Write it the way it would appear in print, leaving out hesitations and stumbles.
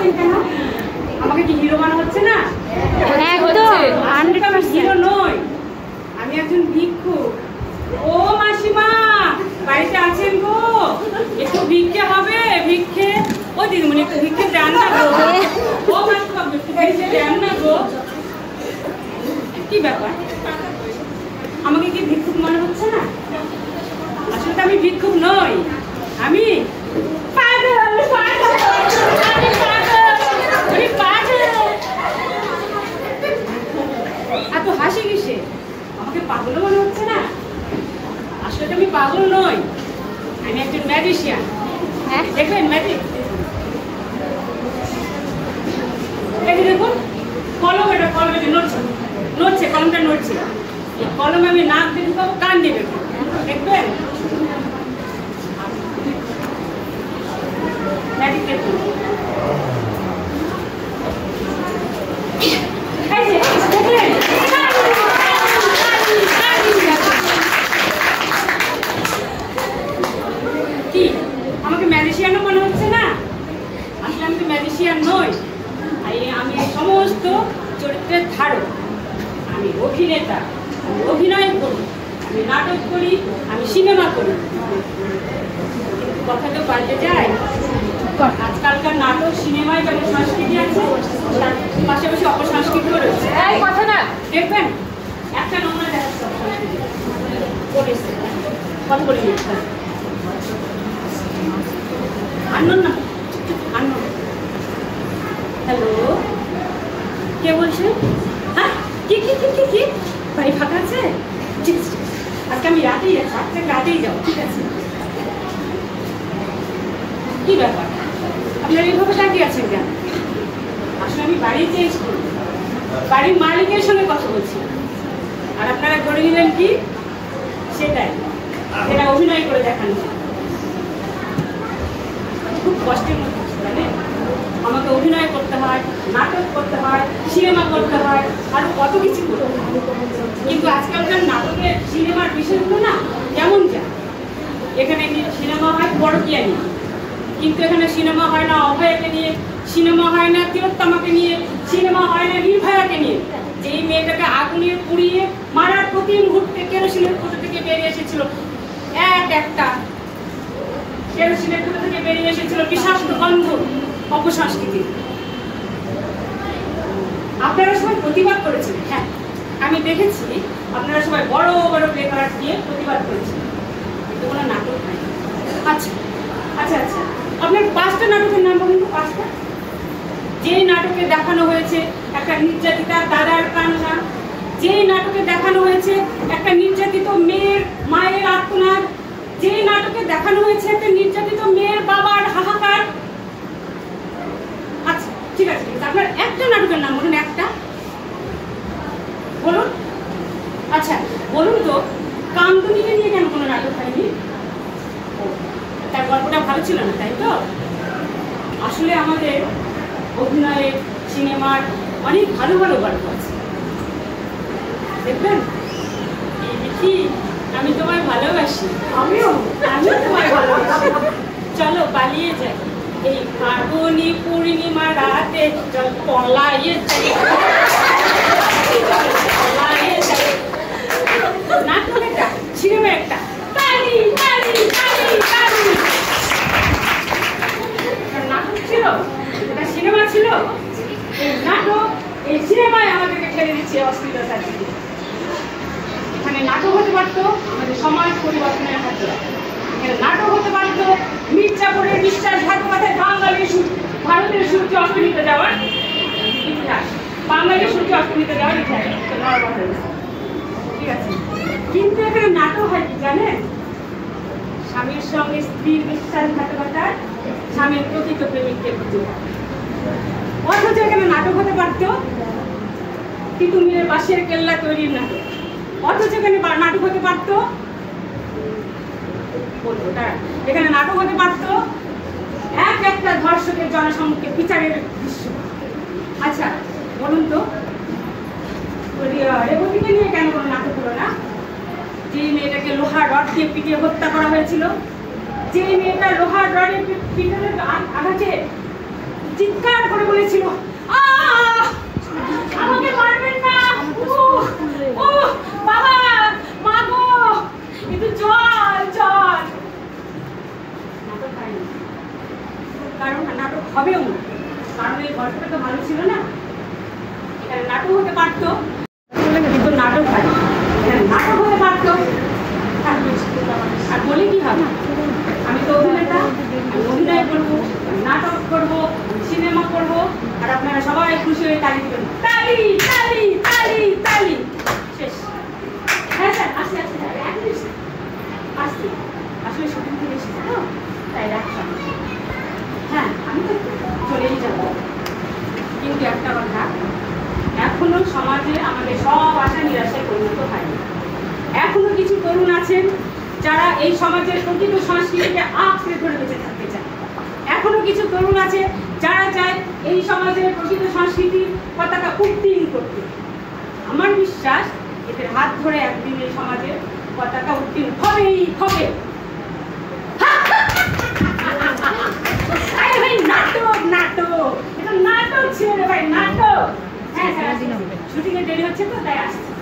হাসছেন কেন? আমাকে কি হিরো বানা হচ্ছে না? একদম হিরো নই, আমি একজন ভিক্ষুক। ও মাসিমা বাড়িতে আছেন গো? একটু ভিক্ষে হবে, ভিক্ষে। ও দিদিমণি একটু ভিক্ষে দেন না গো। ও মাসিমা একটু ভিক্ষে দেন না গো। কি ব্যাপার, আমাকে কি ভিক্ষুক মনে হচ্ছে না? আসলে তো আমি ভিক্ষুক নই, আমি পাগল। এত হাসি কিসে? আমাকে পাগল মনে হচ্ছে না? আসলে আমি পাগল নই, আমি একজন ম্যাজিশিয়ান। দেখবেন ম্যাজিক, এই দেখুন কলম, এটা কলম নড়ছে, নড়ছে, কলমটা নড়ছে। এই কলমে আমি নাক দিয়ে ঢুকাবো, কান দিয়ে দেখবো, দেখবেন ম্যাজিক দেখুন। কি আমাকে ম্যাজিশিয়ানও মনে হচ্ছে না? আসলে আমি তো ম্যাজিশিয়ান নই, আমি সমস্ত চরিত্রের ধারক, আমি অভিনেতা, আমি অভিনয় করি, আমি নাটক করি, আমি সিনেমা করি। কথা তো পাল্টে যায়, আজকালকার নাটক সিনেমায় যেমন সংস্কৃতি আছে, তার পাশাপাশি অপসংস্কৃতিও রয়েছে। এই কথা না দেখবেন, একটা নমুনা দেখাচ্ছে অপসংস্কৃতি কথা বলি আনন্দ না আনন্দ। হ্যালো, কে বলছেন? হ্যাঁ, কি কি কি কি কি বাড়ি ফাঁকা আছে? ঠিক আছে, আজকে আমি রাতেই আছি, আজকে রাতেই যাও, ঠিক আছে। কি ব্যাপার, আপনারা এইভাবে তাকিয়ে আছেন কেন? আসলে আমি বাড়িতে এসেছি, বাড়ির মালিকের সঙ্গে কথা বলছি, আর আপনারা করে নিলেন কি সেটাই, এটা অভিনয় করে দেখানো। খুব কষ্টের মধ্যে জানেন, আমাকে অভিনয় করতে হয়, নাটক করতে হয়, সিনেমা করতে হয়, আর কত কিছু করতে হয়। কিন্তু আজকালকার নাটকের সিনেমার বিষয়গুলো না কেমন যায়, এখানে সিনেমা হয় পরকীয়া নিয়ে, কিন্তু এখানে সিনেমা হয় না অভয়াকে নিয়ে, সিনেমা হয় না তিলোত্তমাকে নিয়ে, সিনেমা হয় না নির্ভয়াকে নিয়ে, যেই মেয়েটাকে আগুনে পুড়িয়ে মারার প্রতি মুহূর্তে কেরোসিনের কোথা থেকে বেরিয়ে এসেছিল, একটা কেরোসিনের কোথা থেকে বেরিয়ে এসেছিল বিষাক্ত গন্ধ, অপসংস্কৃতি। আপনারা সবাই প্রতিবাদ করেছেন, হ্যাঁ আমি দেখেছি, আপনারা সবাই বড় বড় প্লেকার্ড দিয়ে প্রতিবাদ করেছেন, কিন্তু কোনো নাটক নাই। আচ্ছা আচ্ছা আচ্ছা, আপনার 5টা নাটকের নাম বলুন তো, 5টা। যেই নাটকে দেখানো হয়েছে একটা নির্যাতিতা দাদার কান্না, যেই নাটকে দেখানো হয়েছে একটা নির্যাতিত মেয়ের মায়ের আর্তনাদ, যেই নাটকে দেখানো হয়েছে একটা নির্যাতিত মেয়ের বাবার হাহাকার। আচ্ছা ঠিক আছে, আপনার একটা নাটকের নাম বলুন, একটা বলুন। আচ্ছা বলুন তো, কামদুনিকে নিয়ে কেন কোনো নাটক হয়নি? তার গল্পটা ভালো ছিল না, তাই তো? আসলে আমাদের অভিনয়ের সিনেমার অনেক ভালো ভালো গল্প আছে, দেখবেন। কি আমি তোমায় ভালোবাসি, আমিও তোমায় ভালোবাসি, চলো পালিয়ে যাই এই ফাল্গুনি পূর্ণিমা রাতে, চল পলাইয়ে যাই, পলাইয়ে যাই। নাটক একটা, সিনেমা একটা, তালি তালি তালি তালি। নাটক ছিল, এটা সিনেমা ছিল। এই নাটক, এই সিনেমায় আমাদেরকে ঠেলে দিচ্ছে অশ্লীলতার দিকে। এখানে নাটক হতে পারতো আমাদের সমাজ পরিবর্তনের হাতে, এখানে নাটক হতে পারতো মির্জাপুরের বিশ্বাসঘাতকতায় ভারতের সূর্য অস্তমিত যাওয়ার ইতিহাস, বাঙালির সূর্য অস্তমিত যাওয়ার ইতিহাস, ঠিক আছে। কিন্তু এখানে নাটক হয় কি জানেন? স্বামীর সঙ্গে স্ত্রীর বিশ্বাসঘাতকতার, স্বামীর প্রকৃত প্রেমিককে খুঁজে। অথচ এখানে নাটক হতে পারতো তিতুমিরের বাঁশের কেল্লা তৈরির নাটক, অথচ এখানে নাটক হতে পারতো, এখানে নাটক হতে পারতো একটা ধর্ষকের জনসম্মুখে বিচারের দৃশ্য। আচ্ছা বলুন তো, রেবতীকে নিয়ে কেন কোনো নাটক হলো না? যে মেয়েটাকে লোহার রড দিয়ে পিটিয়ে হত্যা করা হয়েছিল, যে মেয়েটা লোহার রডে পিটানোর আঘাতে চিৎকার করে বলেছিল, আমাকে মারবেন না, ও বাবা, মা গো, একটু জল জল। নাটক হয়নি, কারণ নাটক হবেও না, কারণ এই গল্পটা তো ভালো ছিল না। এখানে নাটক হতে পারতো, কিন্তু নাটক হয়, নাটক হতে পারতো। আর বলে কি হবে, আমি তো অভিনেতা, আমি অভিনয় করবো, নাটক করবো, সিনেমা করবো, আর আপনারা সবাই খুশি হয়ে তালি দিবেন, তালি তালি তালি তালি, শেষ। হ্যাঁ স্যার, আসতে আসতে আসতে আসলে শুটিং থেকে এসেছে তো, তাই রাখলাম। হ্যাঁ, আমি তো চলেই যাবো, কিন্তু একটা কথা, এখনো সমাজে আমাদের সব আশা নিরাশায় পরিণত হয়নি। এখনো কিছু তরুণ আছেন যারা এই সমাজের প্রকৃত সংস্কৃতিকে আঁকড়ে ধরে বেঁচে থাকতে চায়। এখনো কিছু তরুণ আছে যারা চায় এই সমাজের প্রকৃত সংস্কৃতির পতাকা উত্তীর্ণ করতে। আমার বিশ্বাস এদের হাত ধরে একদিন এই সমাজের পতাকা উত্তীর্ণ হবেই হবে। ভাই নাটক নাটক, এটা নাটক ছিল রে ভাই, নাটক। হ্যাঁ স্যার, শুটিং এর দেরি হচ্ছে তো, তাই আসছে।